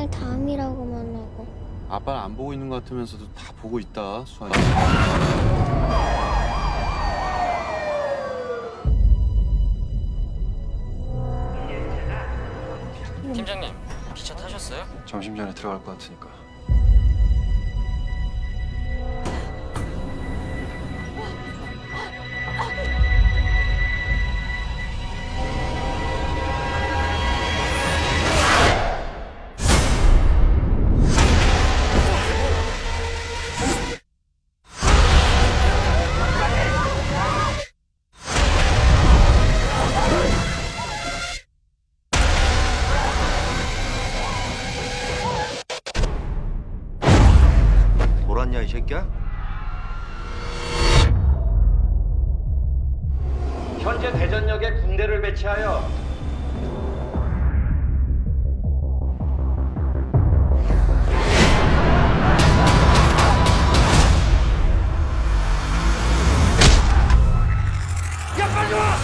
맨날 다음이라고만 하고. 아빠는 안 보고 있는 것 같으면서도 다 보고 있다, 수아이. 팀장님, 기차 타셨어요? 점심 전에 들어갈 것 같으니까. 돌았냐 이 새끼야? 현재 대전역에 군대를 배치하여 야 빨리 와!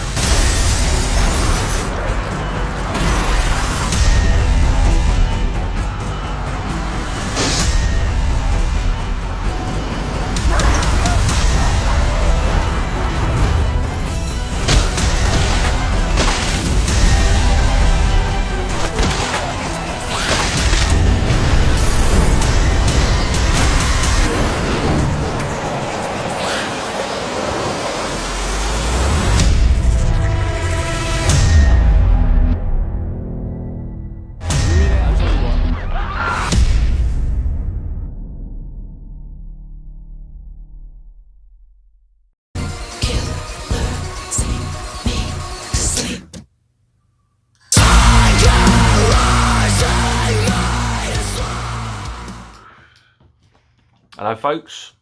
Hello folks,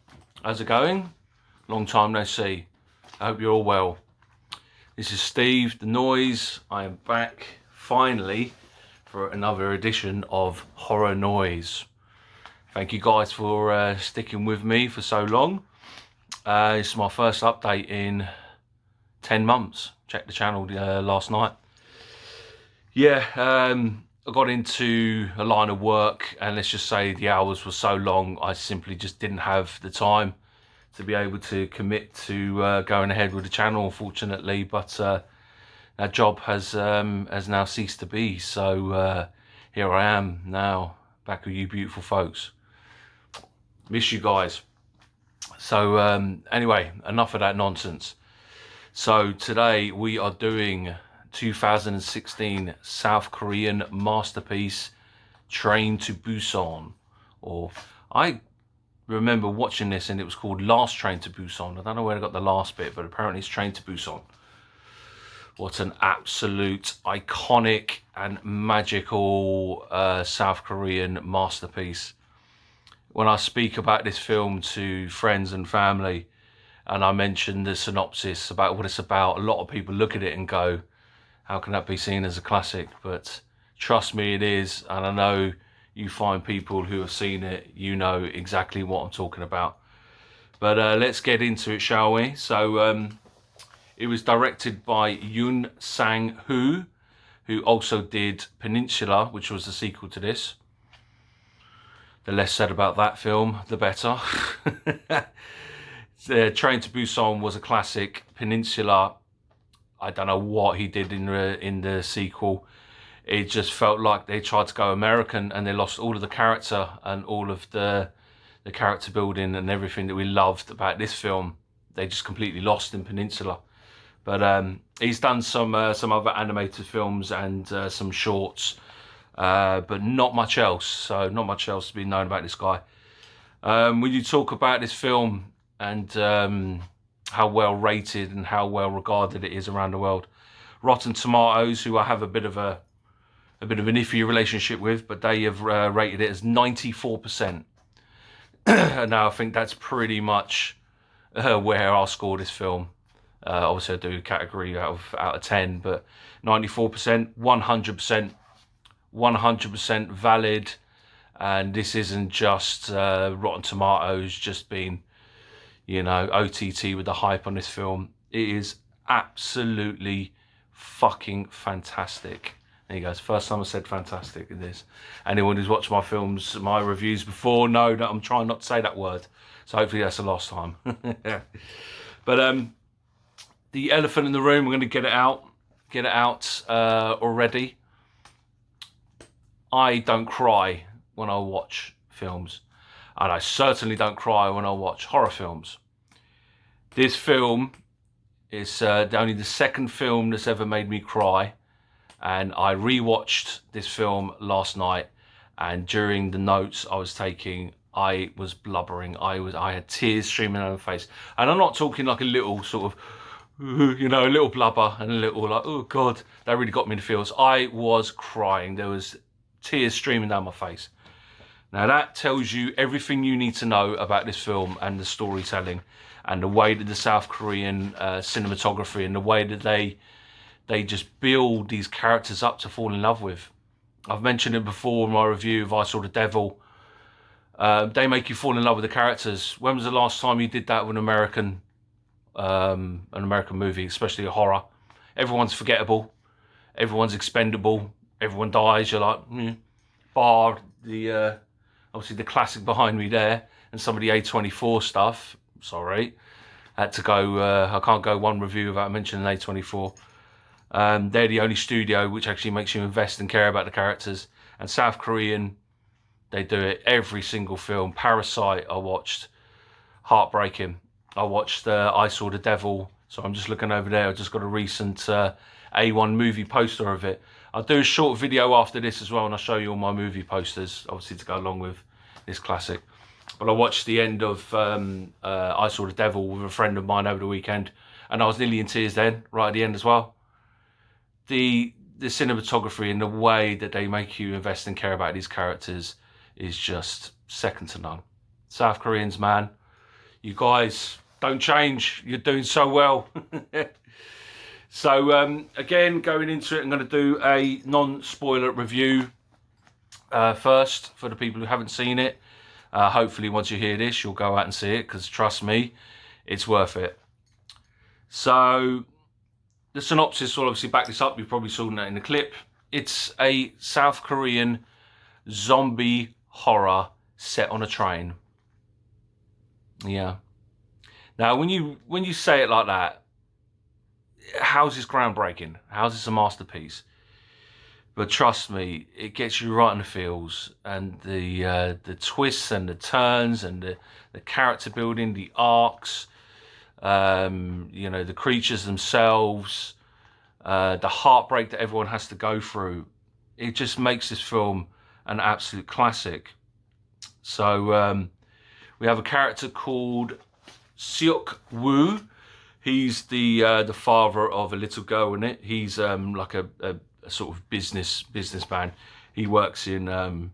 how's it going? Long time no see. I hope you're all well. This is Steve, The Noise. I am back finally for another edition of Horror Noise. Thank you guys for sticking with me for so long. This is my first update in 10 months. Checked the channel last night. Yeah, I got into a line of work, and let's just say the hours were so long I simply just didn't have the time to be able to commit to going ahead with the channel, unfortunately. But that job has now ceased to be, so here I am now, back with you beautiful folks. Miss you guys. So anyway, enough of that nonsense. So today we are doing 2016 South Korean masterpiece Train to Busan, or I remember watching this and it was called Last Train to Busan. I don't know where I got the last bit, but apparently it's Train to Busan. What an absolute iconic and magical South Korean masterpiece. When I speak about this film to friends and family and I mention the synopsis about what it's about, a lot of people look at it and go, how can that be seen as a classic? But trust me, it is. And I know you find people who have seen it, you know exactly what I'm talking about. But let's get into it, shall we? So it was directed by Yoon Sang-hoo, who also did Peninsula, which was the sequel to this. The less said about that film, the better. Train to Busan was a classic. Peninsula, I don't know what he did in the sequel. It just felt like they tried to go American and they lost all of the character and all of the character building and everything that we loved about this film. They just completely lost in Peninsula. But he's done some other animated films and some shorts, but not much else. So not much else to be known about this guy. When you talk about this film and how well rated and how well regarded it is around the world, Rotten Tomatoes, who I have a bit of an iffy relationship with, but they have rated it as 94%. Now I think that's pretty much where I'll score this film. Obviously I do a category out of 10, but 94%, 100% valid. And this isn't just Rotten Tomatoes just being, you know, OTT with the hype on this film. It is absolutely fucking fantastic. There you go. It's the first time I said fantastic in this. Anyone who's watched my films, my reviews before, know that I'm trying not to say that word. So hopefully that's the last time. But the elephant in the room, we're going to get it out. Get it out already. I don't cry when I watch films. And I certainly don't cry when I watch horror films. This film is only the second film that's ever made me cry. And I rewatched this film last night, and during the notes I was taking, I was blubbering. I had tears streaming down my face, and I'm not talking like a little sort of, you know, a little blubber and a little like, oh God, that really got me in the feels. I was crying. There was tears streaming down my face. Now that tells you everything you need to know about this film and the storytelling, and the way that the South Korean cinematography and the way that they just build these characters up to fall in love with. I've mentioned it before in my review of I Saw the Devil. They make you fall in love with the characters. When was the last time you did that with an American movie, especially a horror? Everyone's forgettable. Everyone's expendable. Everyone dies. You're like, bar the obviously the classic behind me there, and some of the A24 stuff. Sorry, had to go. I can't go one review without mentioning A24. They're the only studio which actually makes you invest and care about the characters. And South Korean, they do it every single film. Parasite, I watched. Heartbreaking. I watched I Saw the Devil. So I'm just looking over there. I just got a recent A1 movie poster of it. I'll do a short video after this as well, and I'll show you all my movie posters, obviously to go along with this classic. But I watched the end of I Saw the Devil with a friend of mine over the weekend, and I was nearly in tears then, right at the end as well. The cinematography and the way that they make you invest and care about these characters is just second to none. South Koreans, man, you guys don't change. You're doing so well. So again, going into it, I'm going to do a non-spoiler review first for the people who haven't seen it. Hopefully once you hear this, you'll go out and see it, because trust me, it's worth it. So the synopsis will obviously back this up. You've probably seen that in the clip. It's a South Korean zombie horror set on a train. Yeah. Now, when you say it like that, how's this groundbreaking? How's this a masterpiece? But trust me, it gets you right in the feels, and the twists and the turns and the character building, the arcs. You know, the creatures themselves, the heartbreak that everyone has to go through. It just makes this film an absolute classic. So we have a character called Seok Woo. He's the father of a little girl in it. He's like a sort of businessman. He works in like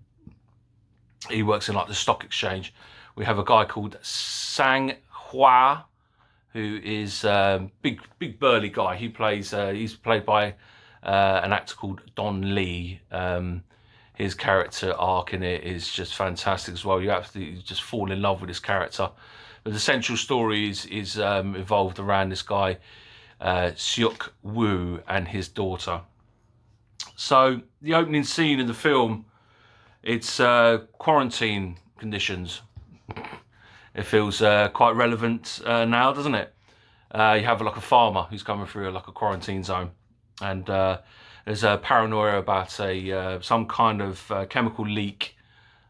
the stock exchange. We have a guy called Sang Hwa, who is big burly guy. He's played by an actor called Don Lee. His character arc in it is just fantastic as well. You absolutely just fall in love with this character. But the central story is evolved around this guy, Seok Woo, and his daughter. So the opening scene in the film, it's quarantine conditions. It feels quite relevant now, doesn't it? You have like a farmer who's coming through like a quarantine zone, and there's a paranoia about some kind of chemical leak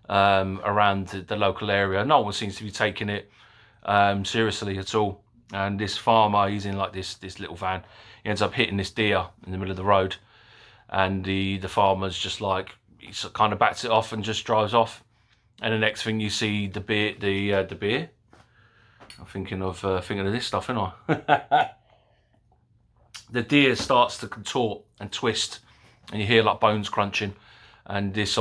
around the local area. No one seems to be taking it seriously at all. And this farmer, he's in like this little van. He ends up hitting this deer in the middle of the road, and the farmer's just like, he kind of backs it off and just drives off. And the next thing you see, the beer. I'm thinking of this stuff, aren't I? The deer starts to contort and twist, and you hear like bones crunching. And this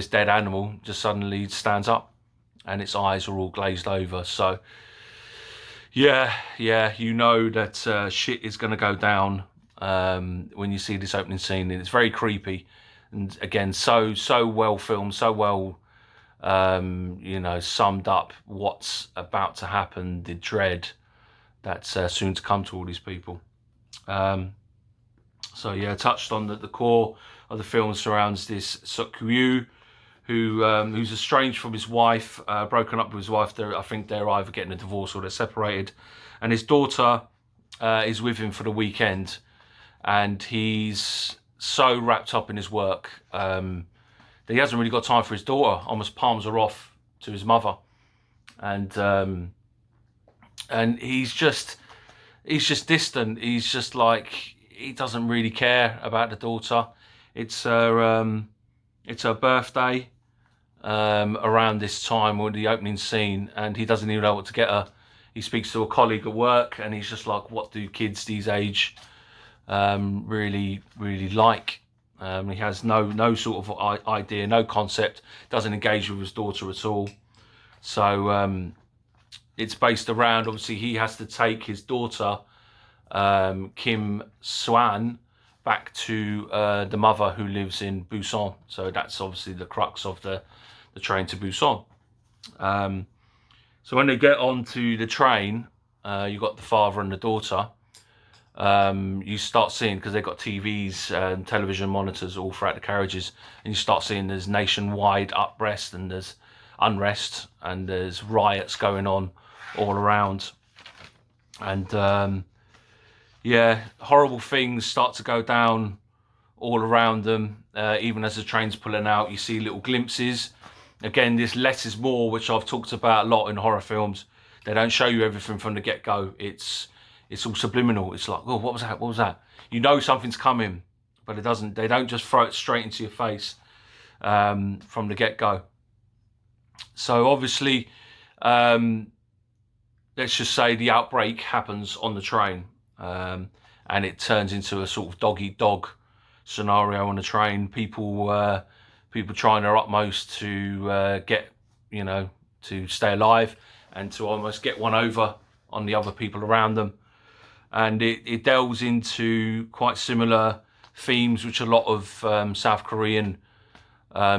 dead animal just suddenly stands up, and its eyes are all glazed over. So yeah, you know that shit is going to go down when you see this opening scene, and it's very creepy. And again, so well filmed, so well. You know, summed up what's about to happen, the dread that's soon to come to all these people. So yeah, touched on the core of the film surrounds this Suk-Kyu, who's estranged from his wife, broken up with his wife. I think they're either getting a divorce or they're separated. And his daughter is with him for the weekend. And he's so wrapped up in his work that he hasn't really got time for his daughter. Almost palms her off to his mother. And he's just distant. He's just like, he doesn't really care about the daughter. It's her birthday around this time, or the opening scene, and he doesn't even know what to get her. He speaks to a colleague at work, and he's just like, what do kids these age really like? He has no sort of idea, no concept, doesn't engage with his daughter at all. So it's based around, obviously, he has to take his daughter, Kim Swan, back to the mother who lives in Busan. So that's obviously the crux of the train to Busan. So when they get onto the train, you've got the father and the daughter. You start seeing, because they've got TVs and television monitors all throughout the carriages, and you start seeing there's nationwide unrest, and there's riots going on all around. And yeah, horrible things start to go down all around them. Even as the train's pulling out, you see little glimpses. Again, this less is more, which I've talked about a lot in horror films. They don't show you everything from the get-go. It's all subliminal. It's like, oh, what was that? What was that? You know something's coming, but it doesn't. They don't just throw it straight into your face from the get-go. So obviously, let's just say the outbreak happens on the train, and it turns into a sort of dog-eat-dog scenario on the train. People trying their utmost to get, to stay alive and to almost get one over on the other people around them. And it delves into quite similar themes, which a lot of South Korean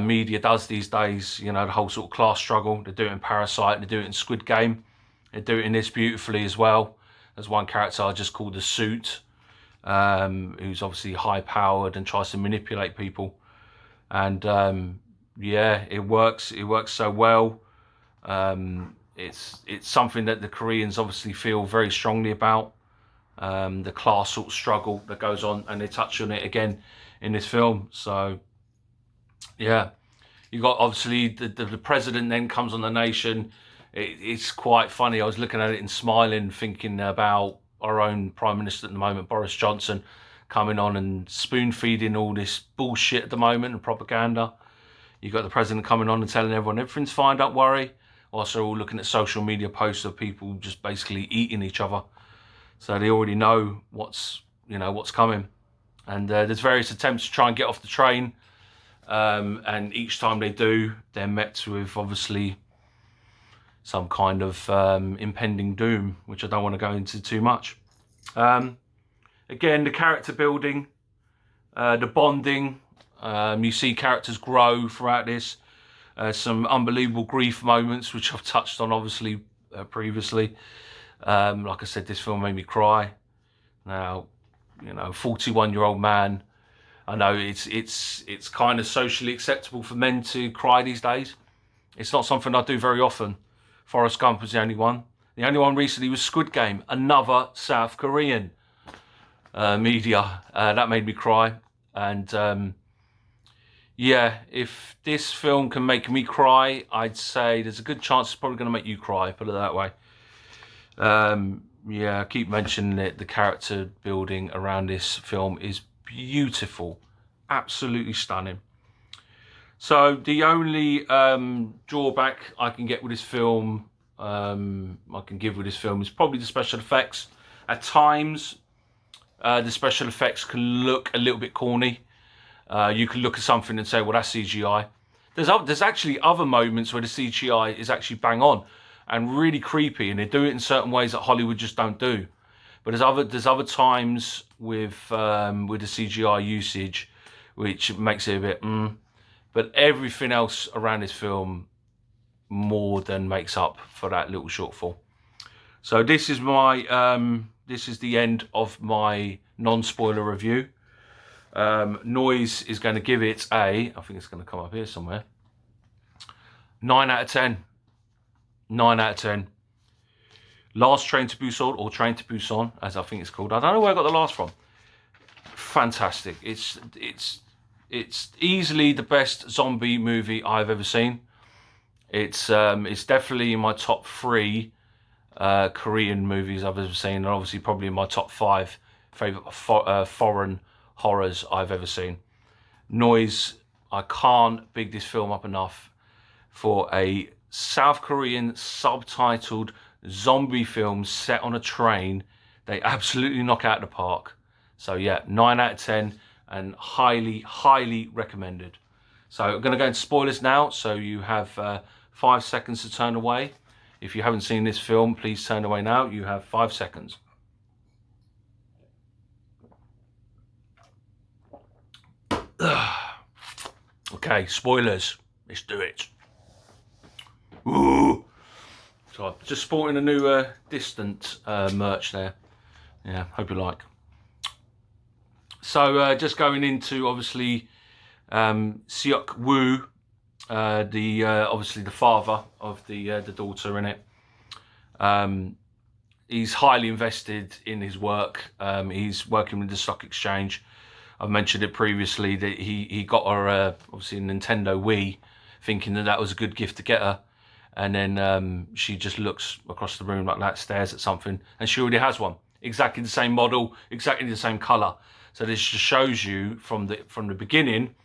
media does these days. The whole sort of class struggle. They do it in Parasite, they do it in Squid Game. They do it in this beautifully as well. There's one character I just called the Suit, who's obviously high-powered and tries to manipulate people. And yeah, it works. It works so well. It's something that the Koreans obviously feel very strongly about. The class sort of struggle that goes on, and they touch on it again in this film. So yeah, you got obviously the president then comes on the nation. It's quite funny. I was looking at it and smiling, thinking about our own Prime Minister at the moment, Boris Johnson, coming on and spoon feeding all this bullshit at the moment and propaganda. You got the president coming on and telling everyone everything's fine, don't worry. Also, all looking at social media posts of people just basically eating each other. So they already know what's coming. And there's various attempts to try and get off the train. And each time they do, they're met with obviously some kind of impending doom, which I don't want to go into too much. Again, the character building, the bonding, you see characters grow throughout this. Some unbelievable grief moments, which I've touched on obviously previously. Like I said, this film made me cry. Now, 41-year-old man. I know it's kind of socially acceptable for men to cry these days. It's not something I do very often. Forrest Gump was the only one. The only one recently was Squid Game, another South Korean media. That made me cry. And yeah, if this film can make me cry, I'd say there's a good chance it's probably going to make you cry, put it that way. Yeah, I keep mentioning it. The character building around this film is beautiful, absolutely stunning. So the only drawback I can get with this film, is probably the special effects. At times, the special effects can look a little bit corny. You can look at something and say, well, that's CGI. There's actually other moments where the CGI is actually bang on and really creepy, and they do it in certain ways that Hollywood just don't do. But there's other times with the CGI usage, which makes it a bit But everything else around this film more than makes up for that little shortfall. So this is my this is the end of my non-spoiler review. Noise is going to give it a, I think it's going to come up here somewhere, 9 out of 10. 9 out of 10. Last Train to Busan, or Train to Busan, as I think it's called. I don't know where I got the last from. Fantastic. It's easily the best zombie movie I've ever seen. It's definitely in my top 3 Korean movies I've ever seen, and obviously probably in my top 5 favorite foreign horrors I've ever seen. Noise, I can't big this film up enough for a South Korean subtitled zombie film set on a train. They absolutely knock out the park. So yeah, 9 out of 10 and highly, highly recommended. So I'm going to go into spoilers now. So you have 5 seconds to turn away. If you haven't seen this film, please turn away now. You have 5 seconds. Okay, spoilers. Let's do it. Ooh. So just sporting a new Distant merch there. Yeah, hope you like. So just going into obviously Seok Woo, obviously the father of the daughter in it. He's highly invested in his work. He's working with the stock exchange. I've mentioned it previously that he got her obviously a Nintendo Wii, thinking that that was a good gift to get her, and then she just looks across the room like that, stares at something, and she already has one, exactly the same model, exactly the same color. So this just shows you from the beginning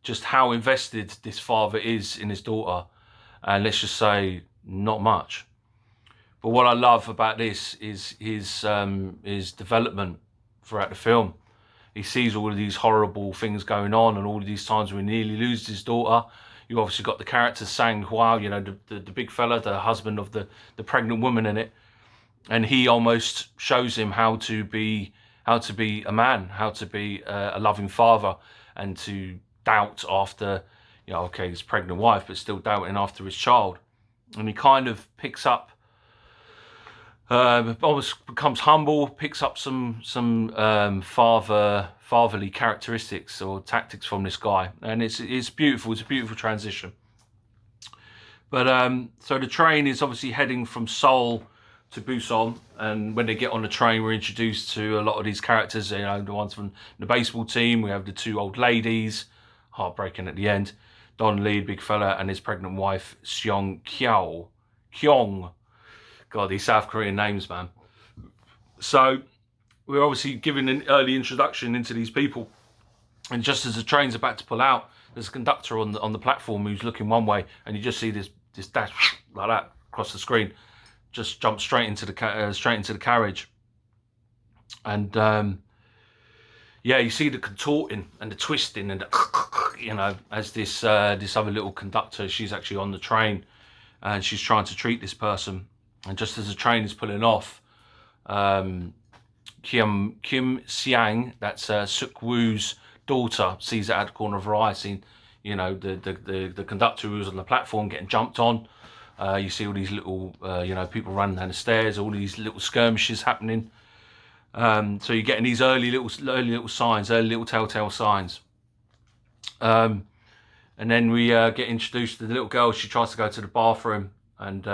just how invested this father is in his daughter, and let's just say not much. But what I love about this is his development throughout the film. He sees all of these horrible things going on, and all of these times when he nearly loses his daughter. You obviously got the character Sang Hwa, you know, the big fella, the husband of the pregnant woman in it, and he almost shows him how to be a man, how to be a loving father, and to doubt after, you know, okay, his pregnant wife, but still doubting after his child. And he kind of picks up, almost becomes humble, picks up some fatherly characteristics or tactics from this guy, and it's beautiful. It's a beautiful transition. But so the train is obviously heading from Seoul to Busan, and when they get on the train, we're introduced to a lot of these characters. You know, the ones from the baseball team. We have the 2 old ladies, heartbreaking at the end. Don Lee, big fella, and his pregnant wife Seong Kyong. God, these South Korean names, man. So we're obviously given an early introduction into these people, and just as the train's about to pull out, there's a conductor on the platform who's looking one way, and you just see this dash like that across the screen, just jump straight into the carriage, and yeah, you see the contorting and the twisting and the, you know, as this other little conductor, she's actually on the train, and she's trying to treat this person. And just as the train is pulling off, Kim Siang, that's Suk Woo's daughter, sees it at the corner of her eye, seeing, you know, the conductor who was on the platform getting jumped on. You see all these little, you know, people running down the stairs, all these little skirmishes happening. So you're getting these early little signs, early little telltale signs. And then we get introduced to the little girl. She tries to go to the bathroom, and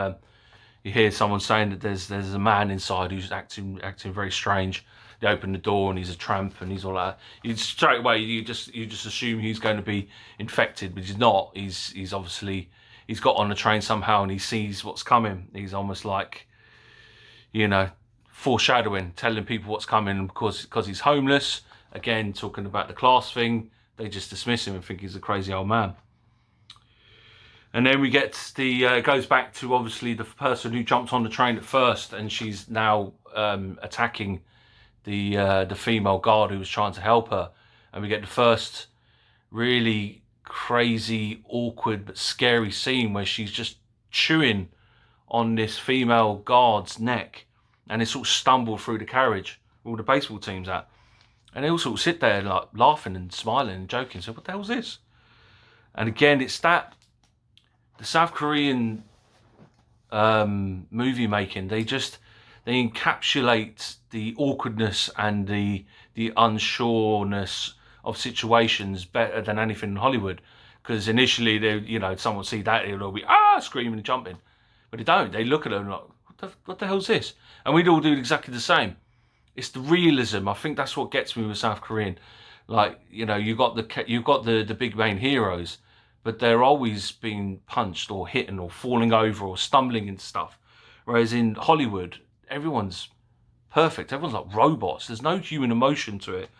you hear someone saying that there's a man inside who's acting very strange. They open the door and he's a tramp and he's all that. You straight away you just assume he's going to be infected, but he's not. He's obviously, he's got on the train somehow and he sees what's coming. He's almost like, you know, foreshadowing, telling people what's coming, and because he's homeless, again talking about the class thing, they just dismiss him and think he's a crazy old man. And then we get the, goes back to obviously the person who jumped on the train at first, and she's now attacking the female guard who was trying to help her. And we get the first really crazy, awkward, but scary scene where she's just chewing on this female guard's neck, and they sort of stumble through the carriage, all the baseball teams at. And they all sort of sit there like laughing and smiling and joking. So what the hell's this? And again, it's that, the South Korean movie making, they encapsulate the awkwardness and the unsureness of situations better than anything in Hollywood. Because initially, someone will see that, it'll all be screaming and jumping, but they don't. They look at it and like, what the hell's this? And we'd all do exactly the same. It's the realism. I think that's what gets me with South Korean. Like, you got the big main heroes, but they're always being punched or hitting or falling over or stumbling into stuff. Whereas in Hollywood, everyone's perfect. Everyone's like robots. There's no human emotion to it.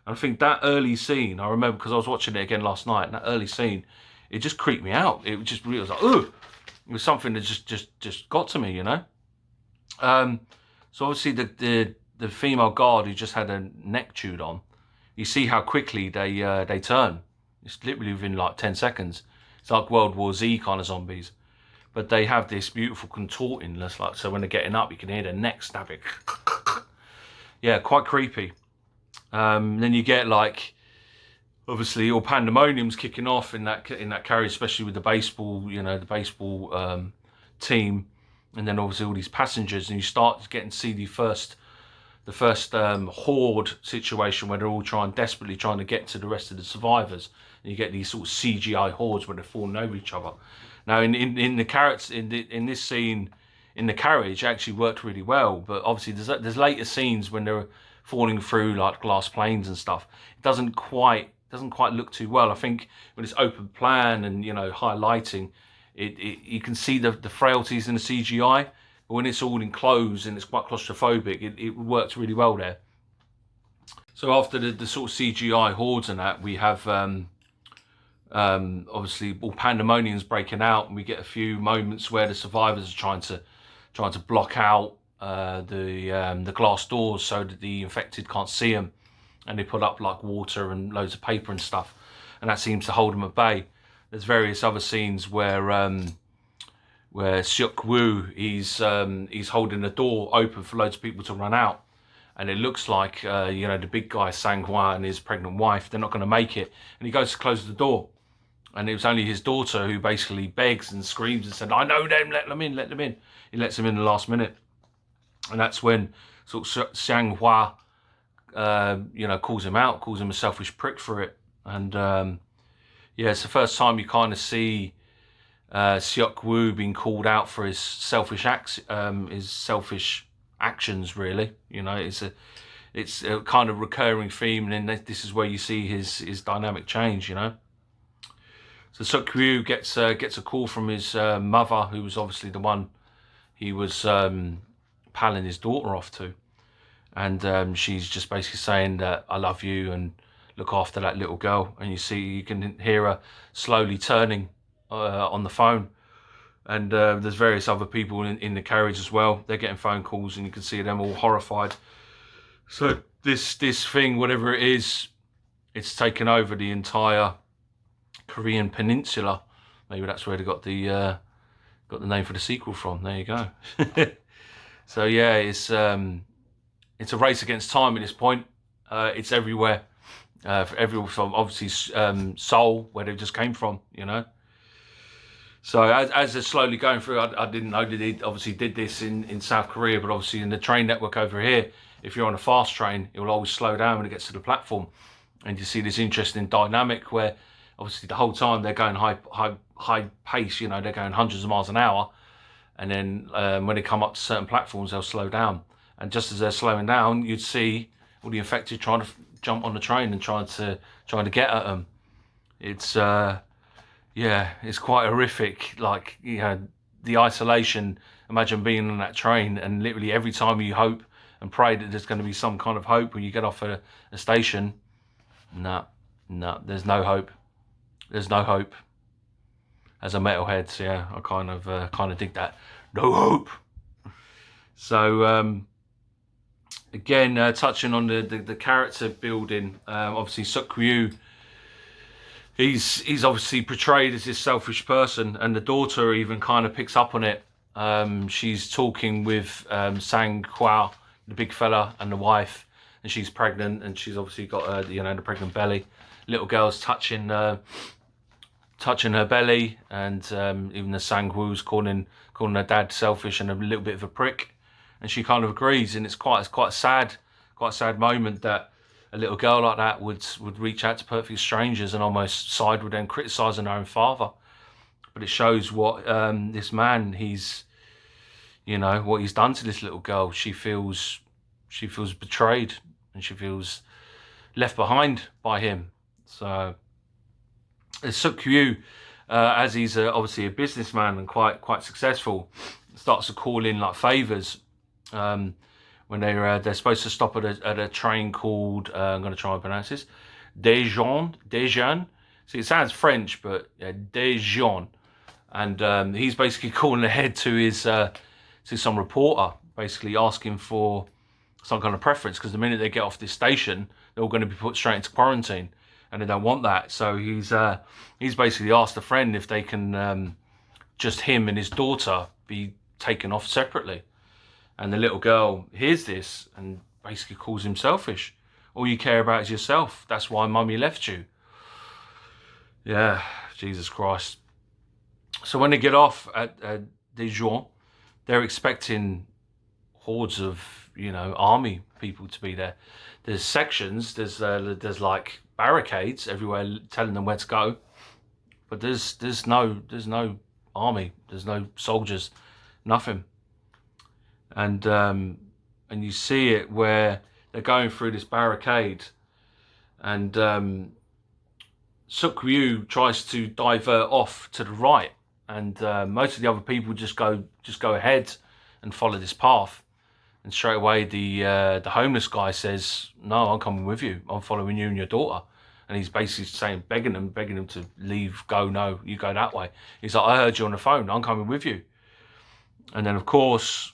And I think that early scene, I remember because I was watching it again last night, and that early scene, it just creeped me out. It just really was like, ugh. It was something that just got to me, So obviously the female guard who just had her neck chewed on, you see how quickly they turn. It's literally within like 10 seconds. It's like World War Z kind of zombies. But they have this beautiful contortingness, like, so when they're getting up, you can hear their neck snapping. Yeah, quite creepy. Then you get like, obviously all pandemonium's kicking off in that carriage, especially with the baseball, the baseball team, and then obviously all these passengers, and you start getting to see the first horde situation where they're all desperately trying to get to the rest of the survivors, and you get these sort of CGI hordes where they're falling over each other. Now in the carrots in this scene in the carriage, it actually worked really well, but obviously there's later scenes when they're falling through like glass planes and stuff. It doesn't quite look too well. I think when it's open plan and high lighting, you can see the frailties in the CGI. But when it's all enclosed and it's quite claustrophobic, it works really well there. So after the sort of CGI hordes and that, we have obviously all pandemonium's breaking out, and we get a few moments where the survivors are trying to block out the glass doors so that the infected can't see them, and they put up like water and loads of paper and stuff, and that seems to hold them at bay. There's various other scenes where Seok Woo he's holding the door open for loads of people to run out, and it looks like the big guy Sang Hwa and his pregnant wife, they're not going to make it, and he goes to close the door, and it was only his daughter who basically begs and screams and said, "I know them, let them in, let them in." He lets them in the last minute, and that's when sort of Sang Hwa calls him out, calls him a selfish prick for it, and it's the first time you kind of see Seok Woo being called out for his selfish actions. Really, it's a kind of recurring theme, and then this is where you see his dynamic change. So Seok Woo gets a call from his mother, who was obviously the one he was palling his daughter off to, and she's just basically saying that I love you and look after that little girl, and you can hear her slowly turning on the phone, and there's various other people in the carriage as well. They're getting phone calls, and you can see them all horrified. So this thing, whatever it is, it's taken over the entire Korean peninsula. Maybe that's where they got the name for the sequel from. There you go. So yeah, it's a race against time at this point. It's everywhere. For everyone, from obviously Seoul, where they just came from, So as they're slowly going through, I didn't know that they obviously did this in South Korea, but obviously in the train network over here, if you're on a fast train, it will always slow down when it gets to the platform, and you see this interesting dynamic where obviously the whole time they're going high pace, they're going hundreds of miles an hour, and then when they come up to certain platforms, they'll slow down, and just as they're slowing down, you'd see all the infected trying to jump on the train and trying to get at them. It's it's quite horrific. Like, the isolation. Imagine being on that train, and literally every time you hope and pray that there's going to be some kind of hope when you get off a station, no, there's no hope. There's no hope. As a metalhead, so yeah, I kind of dig that. No hope. So again, touching on the character building, obviously Seok Woo, he's obviously portrayed as this selfish person, and the daughter even kind of picks up on it. She's talking with Sang Hwa, the big fella, and the wife, and she's pregnant, and she's obviously got the pregnant belly. Little girl's touching her belly, and even the Sang Woo's calling her dad selfish and a little bit of a prick, and she kind of agrees, and it's quite a sad moment that a little girl like that would reach out to perfect strangers and almost side with them, criticising her own father. But it shows what this man, what he's done to this little girl. She feels betrayed, and she feels left behind by him. So Suk-woo, as he's obviously a businessman and quite successful, starts to call in like favors when they're supposed to stop at a train called I'm going to try and pronounce this, Daejeon. See, it sounds French, but Daejeon. And he's basically calling ahead to some reporter, basically asking for some kind of preference, because the minute they get off this station, they're all going to be put straight into quarantine, and they don't want that. So he's basically asked a friend if they can just him and his daughter be taken off separately. And the little girl hears this and basically calls him selfish. All you care about is yourself. That's why mummy left you. Yeah, Jesus Christ. So when they get off at Dijon, they're expecting hordes of, army people to be there. There's sections, there's like barricades everywhere telling them where to go, but there's no army, there's no soldiers, nothing. And you see it where they're going through this barricade, and Suk-woo tries to divert off to the right, and most of the other people just go ahead and follow this path. And straight away the homeless guy says, "No, I'm coming with you. I'm following you and your daughter." And he's basically saying, begging them to leave, go, no, you go that way. He's like, "I heard you on the phone. I'm coming with you." And then of course,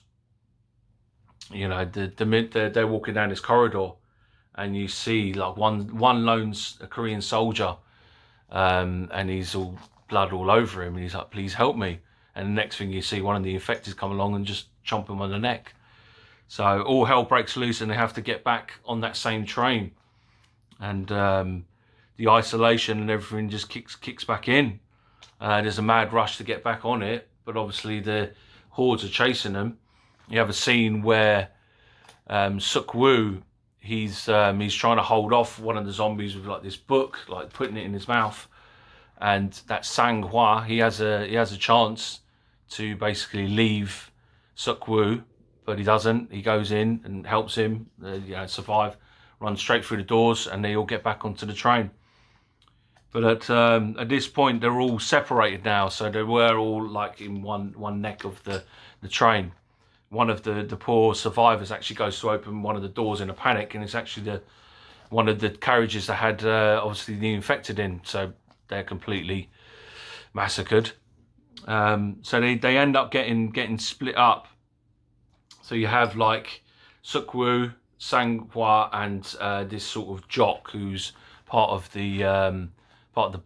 they're walking down this corridor, and you see like one lone Korean soldier, and he's all blood all over him, and he's like, "Please help me." And the next thing you see, one of the infected come along and just chomp him on the neck. So all hell breaks loose, and they have to get back on that same train, and the isolation and everything just kicks back in. There's a mad rush to get back on it, but obviously the hordes are chasing them. You have a scene where Suk-woo, he's trying to hold off one of the zombies with like this book, like putting it in his mouth, and that Sang-hwa, he has a chance to basically leave Suk-woo, but he doesn't. He goes in and helps him survive, runs straight through the doors, and they all get back onto the train. But at this point, they're all separated now, so they were all like in one neck of the train. One of the poor survivors actually goes to open one of the doors in a panic, and it's actually one of the carriages that had obviously the infected in, so they're completely massacred. So they end up getting split up. So you have like Suk-woo, Sang-hwa, and this sort of jock who's part of the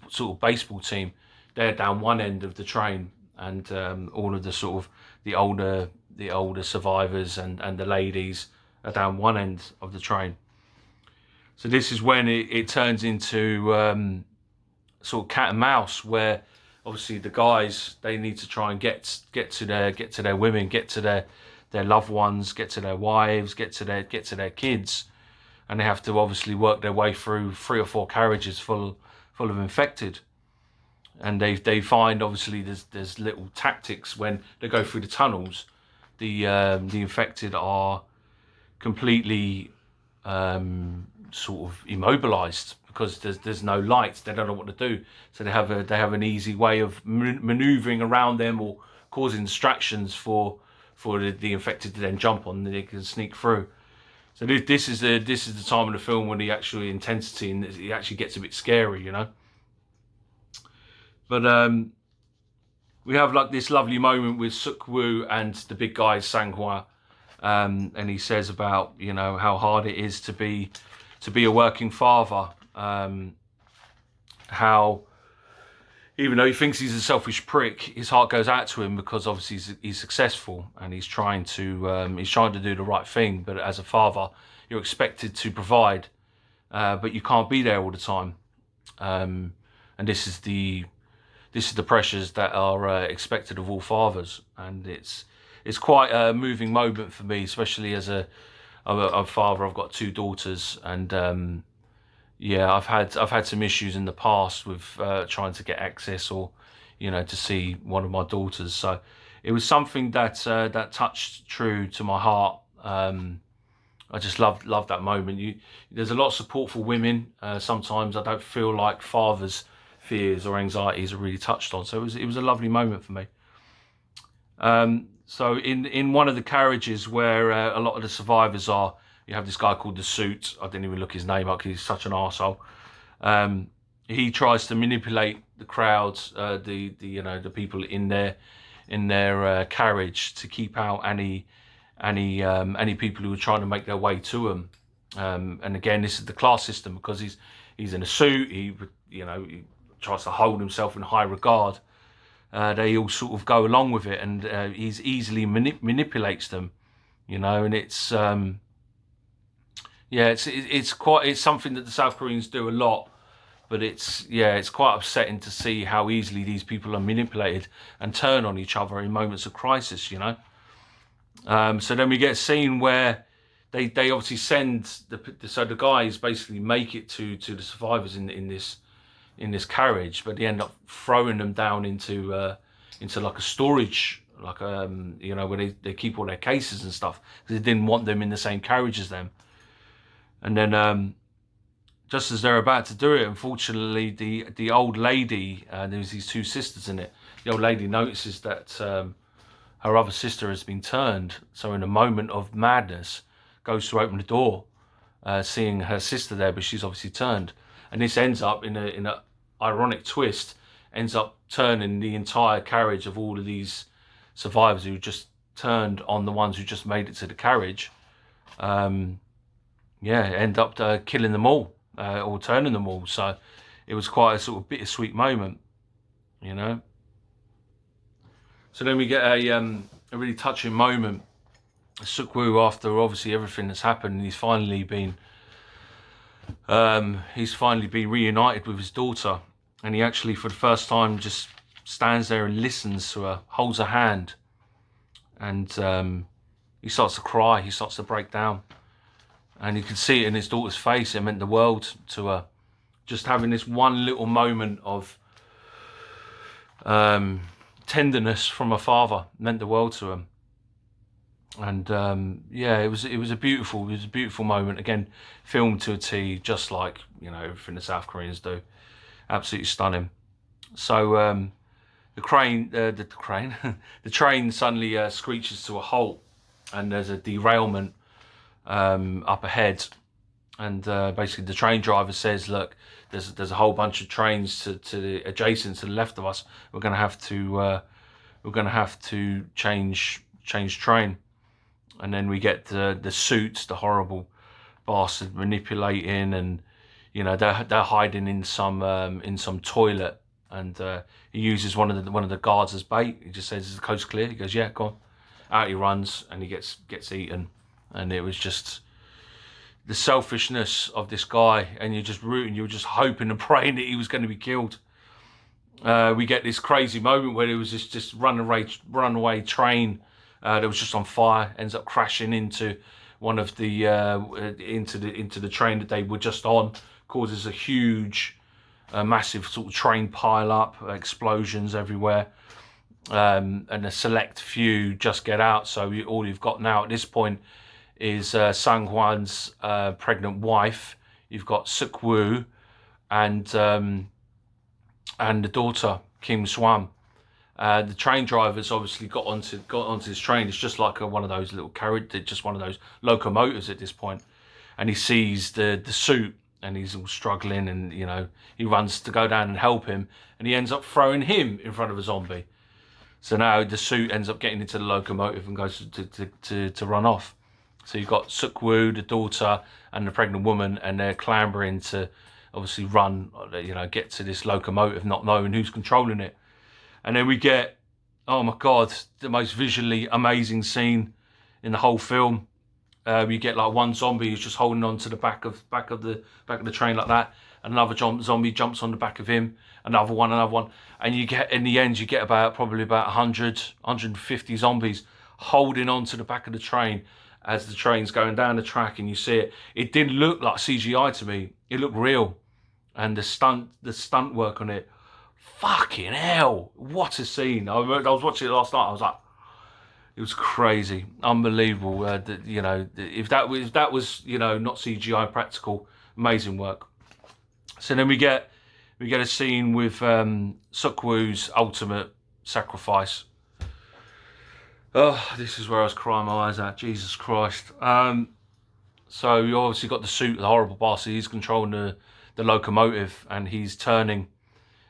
sort of baseball team. They're down one end of the train, and all of the sort of the older survivors and the ladies are down one end of the train. So this is when it turns into sort of cat and mouse, where obviously the guys, they need to try and get to their women, get to their loved ones, get to their wives, get to their kids, and they have to obviously work their way through 3 or 4 carriages full of infected. And they find obviously there's little tactics when they go through the tunnels. The infected are completely sort of immobilized because there's no light. They don't know what to do, so they have an easy way of maneuvering around them or causing distractions for the infected to then jump on, and they can sneak through. So this is the time of the film when the actual intensity and it actually gets a bit scary, But we have like this lovely moment with Suk-woo and the big guy Sang-hwa, and he says about how hard it is to be a working father, how even though he thinks he's a selfish prick, his heart goes out to him because obviously he's successful and he's trying to do the right thing. But as a father, you're expected to provide, but you can't be there all the time, and this is the pressures that are expected of all fathers. And it's quite a moving moment for me, especially as a I'm a father. I've got 2 daughters, and yeah, I've had some issues in the past with trying to get access or, to see one of my daughters. So it was something that that touched true to my heart. I just loved that moment. There's a lot of support for women. Sometimes I don't feel like fathers' fears or anxieties are really touched on. So it was a lovely moment for me. So in one of the carriages where a lot of the survivors are, you have this guy called the Suit. I didn't even look his name up because he's such an arsehole. He tries to manipulate the crowds, the people in their carriage, to keep out any people who are trying to make their way to him. And again, this is the class system, because he's in a suit. He tries to hold himself in high regard. They all sort of go along with it, and he's easily manipulates them, and it's it's something that the South Koreans do a lot, but it's quite upsetting to see how easily these people are manipulated and turn on each other in moments of crisis, So then we get a scene where they obviously send the guys basically make it to the survivors in this carriage, but they end up throwing them down into like a storage, like where they keep all their cases and stuff, because they didn't want them in the same carriage as them. And then just as they're about to do it, unfortunately, the old lady, there's these 2 sisters in it. The old lady notices that her other sister has been turned. So in a moment of madness, goes to open the door, seeing her sister there, but she's obviously turned. And this ends up in a ironic twist, ends up turning the entire carriage of all of these survivors who just turned on the ones who just made it to the carriage. End up killing them all, or turning them all. So it was quite a sort of bittersweet moment, So then we get a really touching moment. Suk-woo, after obviously everything that's happened, he's finally been reunited with his daughter, and he actually, for the first time, just stands there and listens to her, holds her hand, and he starts to cry. He starts to break down, and you can see it in his daughter's face. It meant the world to her. Just having this one little moment of tenderness from a father meant the world to him. And it was a beautiful moment. Again, filmed to a T, just like everything the South Koreans do. Absolutely stunning. So the train suddenly screeches to a halt, and there's a derailment up ahead. And basically, the train driver says, "Look, there's a whole bunch of trains adjacent to the left of us. We're going to have to change train." And then we get the Suits, the horrible bastard, manipulating, and they're hiding in some toilet, and he uses one of the guards as bait. He just says, "Is the coast clear?" He goes, "Yeah, go on." Out he runs, and he gets eaten. And it was just the selfishness of this guy, and you're just rooting, you're just hoping and praying that he was going to be killed. We get this crazy moment where it was just runaway train that was just on fire, ends up crashing into one of the into the train that they were just on, causes a huge, massive sort of train pile up, explosions everywhere, and a select few just get out. So all you've got now at this point is Sang-hwan's pregnant wife. You've got Suk-woo and the daughter Kim Swam. The train drivers obviously got onto this train. It's just like one of those little carriage, just one of those locomotives at this point. And he sees the Suit, and he's all struggling, and he runs to go down and help him, and he ends up throwing him in front of a zombie. So now the Suit ends up getting into the locomotive and goes to run off. So you've got Suk-woo, the daughter, and the pregnant woman, and they're clambering to obviously run, get to this locomotive, not knowing who's controlling it. And then we get, oh my God, the most visually amazing scene in the whole film. You get like one zombie who's just holding on to the back of the train like that. Another zombie jumps on the back of him. Another one, and you get, in the end, you get probably about 100, 150 zombies holding on to the back of the train, as the train's going down the track and you see it. It didn't look like CGI to me. It looked real. And the stunt work on it, fucking hell, what a scene. I was watching it last night. I was like, it was crazy, unbelievable. You know, if that was you know, not CGI, practical, amazing work. So then we get a scene with Suk-woo's ultimate sacrifice. Oh, this is where I was crying my eyes out. Jesus Christ. So you obviously got the suit, the horrible boss. He's controlling the locomotive, and he's turning,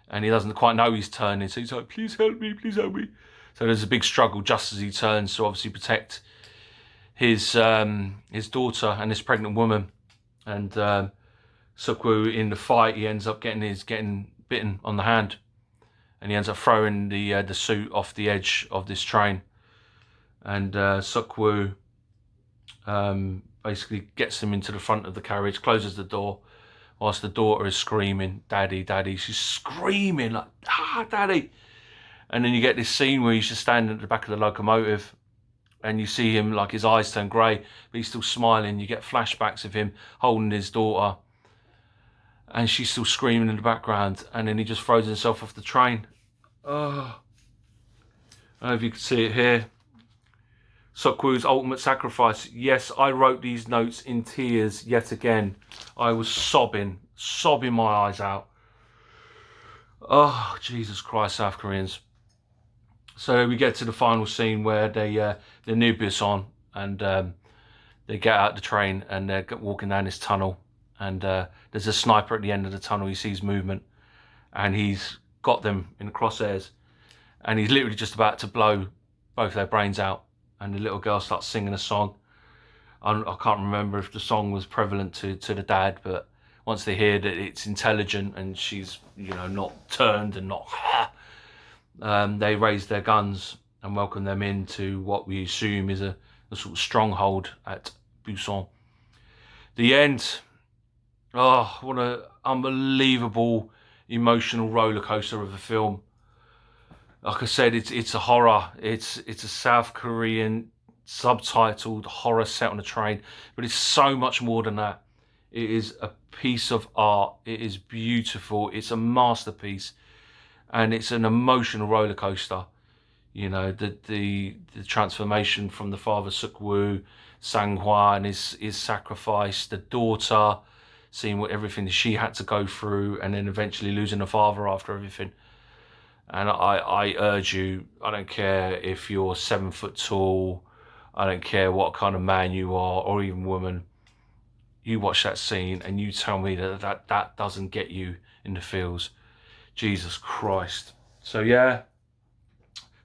and he doesn't quite know he's turning. So he's like, please help me, please help me. So there's a big struggle just as he turns to obviously protect his daughter and this pregnant woman. And Suk-woo, in the fight, he ends up getting bitten on the hand, and he ends up throwing the suit off the edge of this train. And Suk-woo basically gets him into the front of the carriage, closes the door, whilst the daughter is screaming, "Daddy, Daddy!" She's screaming like, "Ah, Daddy!" And then you get this scene where he's just standing at the back of the locomotive, and you see him, like, his eyes turn grey, but he's still smiling. You get flashbacks of him holding his daughter, and she's still screaming in the background, and then he just throws himself off the train. Oh, I don't know if you can see it here. Suk-woo's ultimate sacrifice. Yes, I wrote these notes in tears yet again. I was sobbing my eyes out. Oh, Jesus Christ, South Koreans. So we get to the final scene where they're near BUSAN, and they get out the train and they're walking down this tunnel, and there's a sniper at the end of the tunnel. He sees movement, and he's got them in the crosshairs, and he's literally just about to blow both their brains out. And the little girl starts singing a song. I can't remember if the song was prevalent to the dad, but once they hear that it's intelligent and she's, you know, not turned and not, they raise their guns and welcome them into what we assume is a sort of stronghold at BUSAN. The end. Oh, what an unbelievable emotional roller coaster of a film. Like I said, it's a horror. It's a South Korean subtitled horror set on a train, but it's so much more than that. It is a piece of art. It is beautiful. It's a masterpiece, and it's an emotional roller coaster. You know, the transformation from the father Suk-woo, Sang-hwa, and his sacrifice, the daughter, seeing what everything she had to go through, and then eventually losing the father after everything. And I urge you, I don't care if you're 7 foot tall, I don't care what kind of man you are, or even woman, you watch that scene and you tell me that doesn't get you in the feels. Jesus Christ. So yeah,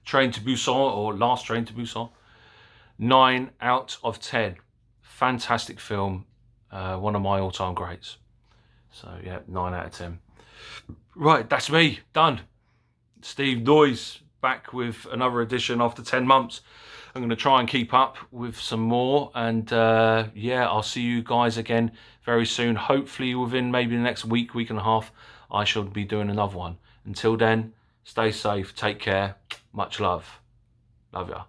Train to Busan, or Last Train to Busan, 9 out of 10. Fantastic film, one of my all-time greats. So yeah, 9 out of 10. Right, that's me, done. Steve Noyes back with another edition after 10 months. I'm going to try and keep up with some more, and yeah, I'll see you guys again very soon. Hopefully within maybe the next week and a half, I shall be doing another one. Until then, stay safe, take care, much love. Love ya.